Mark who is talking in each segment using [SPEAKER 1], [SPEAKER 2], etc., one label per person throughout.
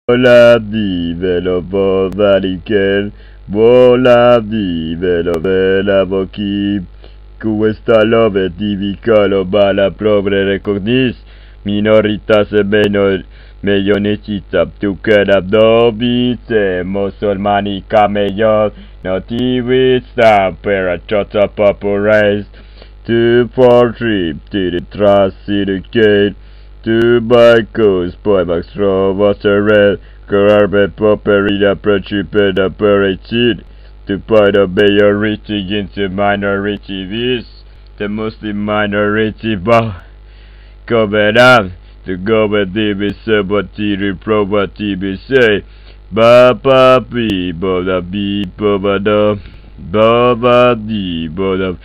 [SPEAKER 1] Vola di velo bovariker, vola di velo vela boki, questa love di vicolo bala propre recognis, minoritas e meglio necessita tu che da dobite, musulmani camello, nativi sta per a chota populares, 243 to the trust to the gate. Two bikers, Poemax Rovaserel, Carbe Poperida Principe da Perecid, to point of majority against the minority vis, the Muslim minority bah, covered up, to go with the Bisabati reprobati say, Baba Bi, Boda Bi, Bobada, Baba Di, Boda,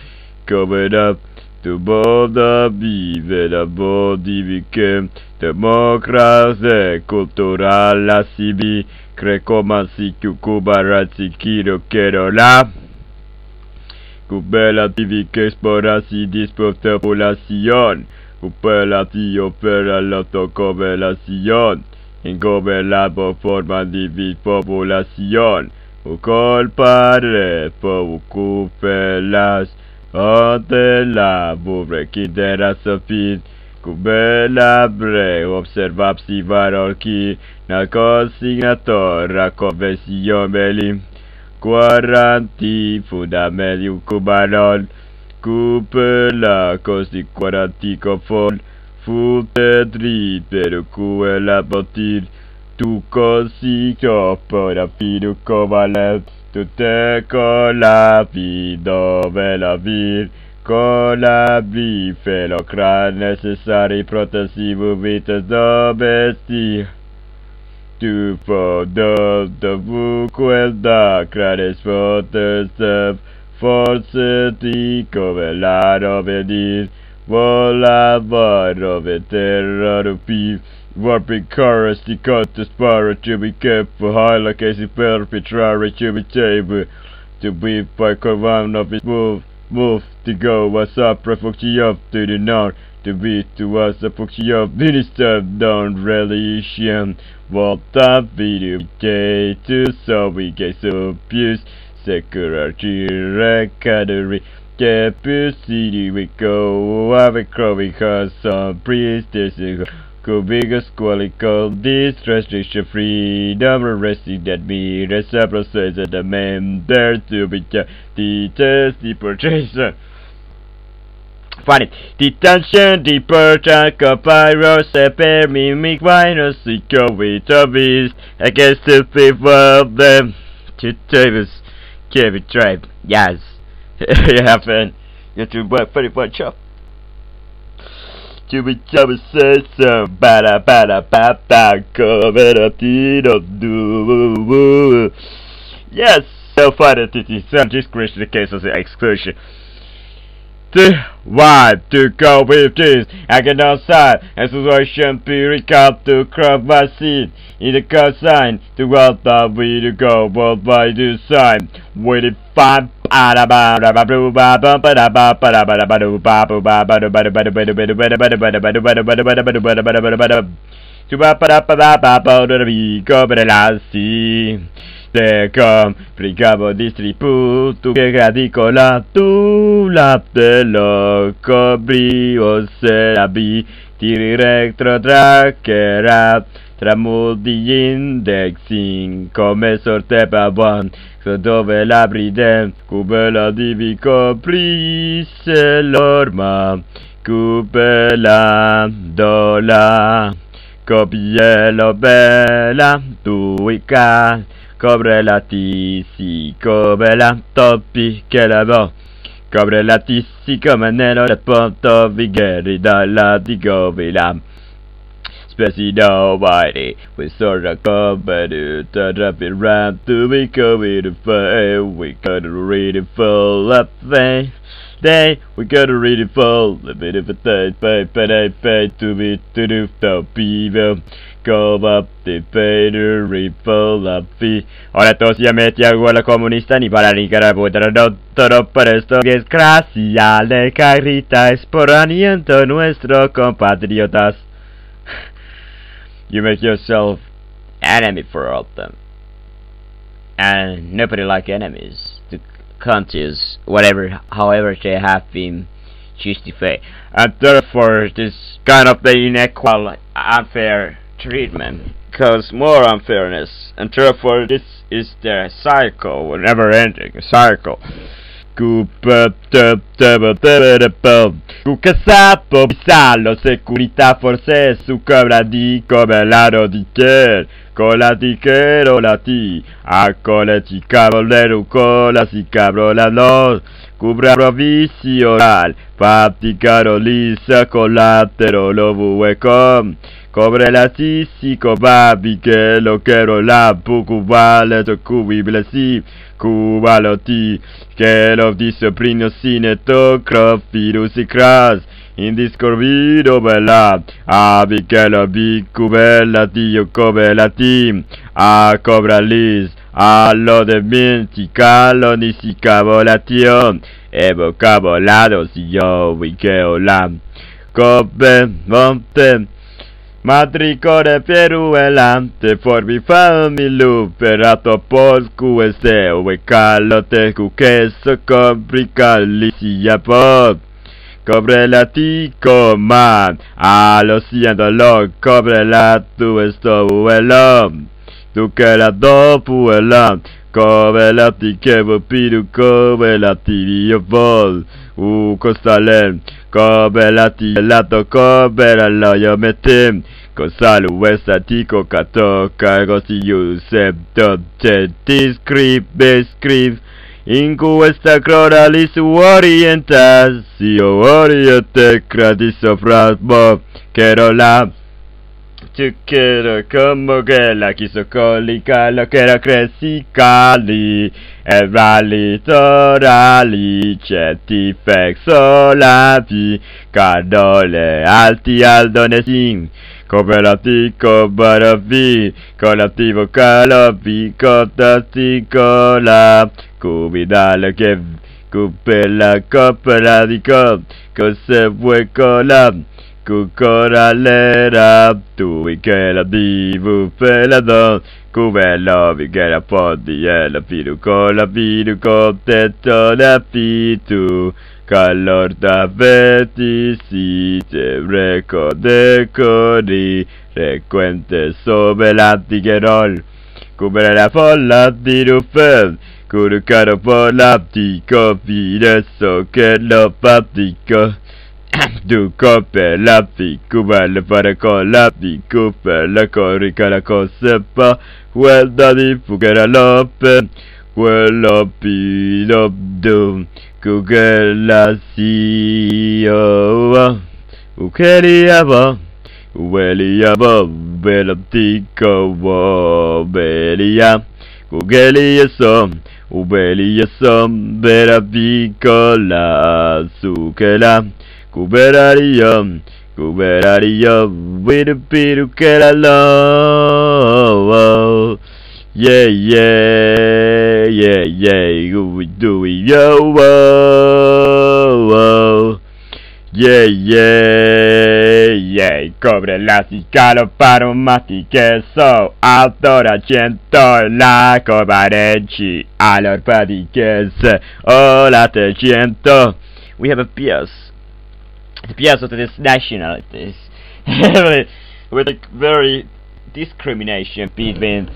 [SPEAKER 1] covered up. To boda vive bodi vicem democrație culturală sibi crecomansi cubarazzi kiro kerola cubela tivique explorasi dispopulación cubela tio per l'autocovelación en gobernado forma de populación ucol padre po cupelas Ante la bubre chidera sofit, cubela bre observapsi varolchi, na consignatora convention belim, quaranti fundamelium cubaron, cupela costi quaranti confon, fute drit per cuela botir, tu consigno por afidu covalet, tu te colabido vela vir, colabri felo cran necessari protesivu vitas domestic. Tu fodo de vuquel da cranes fotes de forse di covelaro venir, volavaro veterra rupi, warping chorus di contest para to be kept for high like as if perpetrary to be table to be by command of his move to go what's up refugee up to the north to be to us a function of minister down relation volta video to so we get so abuse security recadary capacity we go have a crow because some priestess biggest qualical this restriction freedom arresting that me several says that the man there to be the test the purchaser. Find it. Detention, deportation, copyright, separe, mimic, virus, go with the beast against the people of them. To tables, Kevin Tribe, yes. You have fun. You have to work very much up. To become a system, bada bada bada, cover up the do. Yes, so far that it is some discretion in the case of the exclusion. Why to go with this? I get outside and situation period to crop my seed in the cosign to what that we to go world by this sign with it fine. To te complicavo distributo che radicola tu la te lo cobri o se la bi tiri retro trackerà tra molti indexing come sorte per buon dove la bride cubela divi coprisse l'orma cubela dola copiello bella tuica cobre la tisi, cobre la topi che la vo, cobre la tisi come nero le ponto vigeri dalla di govila. Specie nobody, we sort of covered it, rapid rap to be covered to fail, we gotta read it full up thing. Day, we gotta read it full, a bit of a day, pay to be to do the people. Go up the Peter Ripple up the Ahora todos ya metí a la comunista ni para ni cara puta no todo por esto que es gracia le carita nuestro compatriotas. You make yourself
[SPEAKER 2] enemy for all of them. And nobody like enemies. The countries, whatever, however they have been justified. And therefore this kind of the unequal, unfair treatment cause more unfairness, and therefore this is the cycle, never ending cycle. Casapo, Pisalo, Securità, forse su cobra di come lado di che, cola di che la ti, a cola ci cavolero, cola si cabrola los, cubra provisi oral, fatti caro lisa, colatero lo vue com. Cobre la sisi cobabi che lo quiero la poco vale to cubi blesi cubalo ti che lo disoprino sine to virus y cras indiscorrido bella abi che lo bi cubella ti cobe la ti a cobra lis a lo de menticalo ni si cavolation evo cavolado si yo vi che la cobe monte Matricore peruelante forbi familu perato poscu eseo e calote cu queso complicali sia pop cobre la tico man a lo siendo lo cobre la tu esto uelom tu que la do puelom cobre la ti que piru cobre la ti io vol costalen cobre la ti la to cobre la yo metem cosalu estatico catoca gosi usepto te describe in questa cronalis orientasio oriente cradi sofrasmo quero la tu quiero como que la quiso colica lo quiero crescicali e rally torali cetifex solapi cardole alti aldonesin Cooperatico baravi, colativo calapi, cotatico la, cubidale che cupela copera di cop, cose vuoi cola, cucoralera, tu che la divu pelado, cubello vi che la podi e la piru tetto la pitu. Calor da veti si te reco decori recuente sobre la tigerol cubre la folla di rufel curcaro por la tico pireso che lo patico tu cope la picuba le pare con la picupe la corica la cosepa guarda di fugera lope quello pilo dum Kugela siova, ukeliava, ueliava, belatico wo belia, kugelia som, ubelia som, beravicola, sukela, kuberaria, with a piruquera low. Yeah, yeah, yeah, yeah, do we yo, whoa, yeah, yeah, yeah, cobre la cicalo paromatiche so, autora cento la cobarenci, allor padiches, la te cento. We have a piece. The piece of this nationalities, with a very discrimination between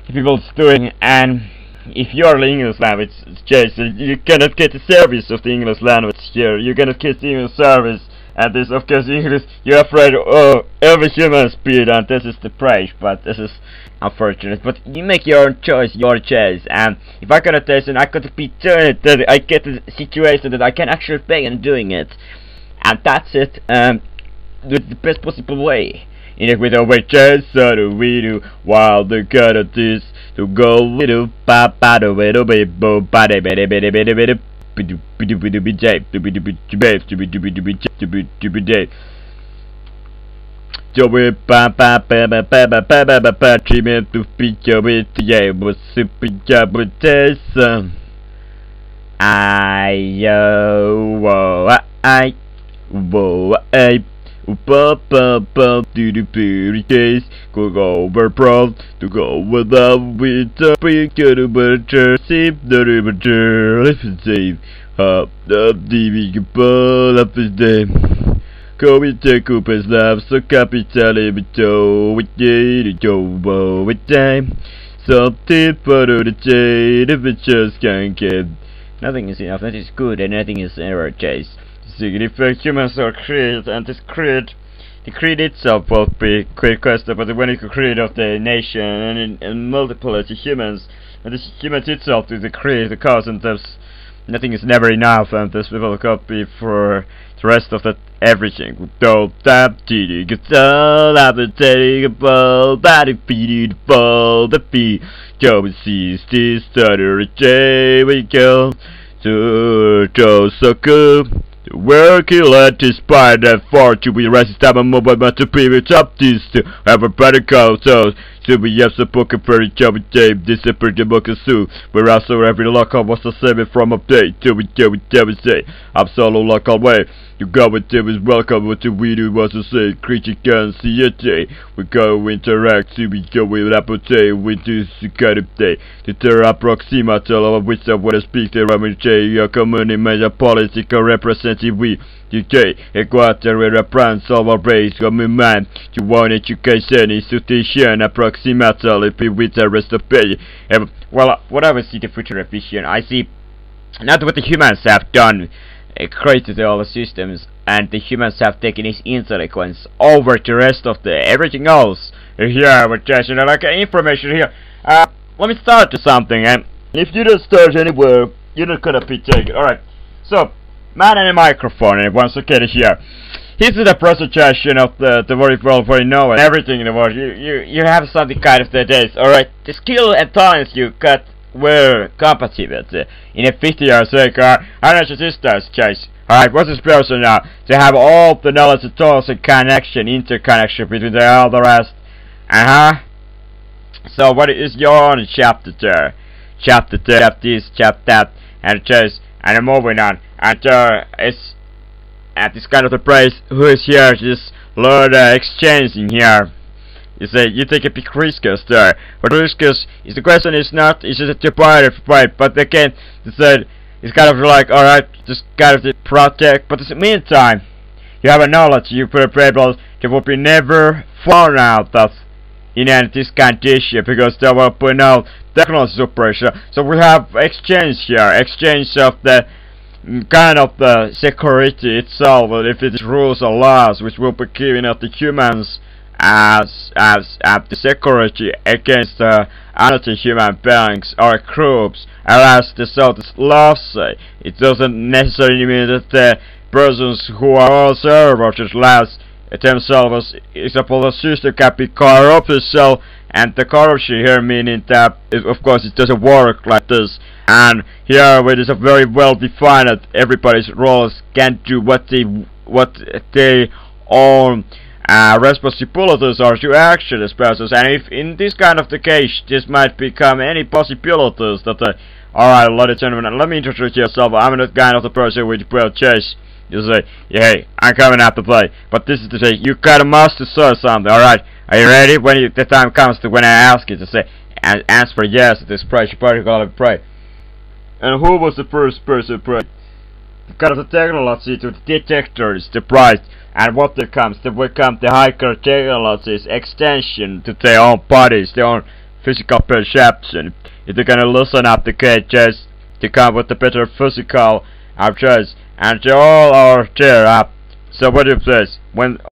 [SPEAKER 2] people doing, and if you're the English language, you cannot get the service of the English language here. You cannot get the English service, and this, of course, English. You're afraid of every human speed, and this is the praise. But this is unfortunate. But you make your own choice, and if I cannot taste it, I could be doing it. That I get the situation that I can actually pay and doing it, and that's it. With the best possible way. In it with a way chance we do while the cut of this to go little papa the little baby body baby Pop, pop, pop, to the pretty case. Go over proud to go without with the picture to better sip the river, if it's safe. Up, the big ball up his day. Go with the Cooper's love, so capital with Joe, with J, the Joe, with time. So tip out of the shade, if it just can't get. Nothing is enough, nothing is good, and nothing is ever chased. If humans are created, and this creed, the creed itself will be quite question, but when you create of the nation and multiple humans, and the humans itself is the creed, the cause, and thus nothing is never enough, and this will copy for the rest of that everything. Don't tap to get all up and take a ball, body feed the ball, the P. Joe sees this stutter, J, we go to Troska. The work he let despite that far to be resistant and mobile but to previous up this to have a better call so we have the book of very job tape disappeared the book of Sue where also every local was a saving from update to we say I'm solo local way you go with them is welcome what the video was to say creature can see it we go interact see we go with Apotay with this kind of day the terra proxima tell of which I want to speak the Roman J your community major political representative we UK Equatorial France over race common man to one education institution approximately with the rest of pay well what I see the future of vision I see not what the humans have done created all the systems and the humans have taken his intelligence over the rest of the everything else here with just like information here let me start to something and if you don't start anywhere you're not gonna be taken. Alright, so man and a microphone and once again here this is the presentation of the very well very know and everything in the world you have something kind of the days. Alright, the skill and talents you got were compatible in a 50 years ago. How much distance chase? Alright, what's this person now? To have all the knowledge and tools and connection, interconnection between all the rest. So what is your own chapter there? Chapter this, chapter that, and chase, and moving on. And it's at this kind of the price who is here just Lord exchanging here. You say you take a big risk there, but risk is the question is not is it a part but again they said it's kind of like alright just kind of the project but in the meantime you have a knowledge you put a variables that will be never found out of in this condition because they will put out technology operation. So we have exchange here, exchange of the kind of the security itself, if it is rules or laws which will be giving out the humans as the security against anti-human beings or groups, as the South laws say. It doesn't necessarily mean that the persons who are all servers laws themselves is a political system can be corrupt itself, and the corruption here meaning that of course it doesn't work like this. And here it is a very well defined that everybody's roles can do what they own responsibilities are to action as persons, and if in this kind of the case this might become any possibilities that alright ladies and gentlemen, let me introduce yourself. I'm not kind of the person with well chase. You say, yeah, hey, I'm coming out to play, but this is to say you gotta master something. Alright, are you ready? When the time comes to when I ask you to say and answer yes to this price, you probably gotta pray. And who was the first person pray? Because of the technology to the detectors, the price, and what there comes, there will come the higher technologies extension to their own bodies, their own physical perception. If they're gonna loosen up the cages to come with the better physical approach, and they all are there up. So what if this when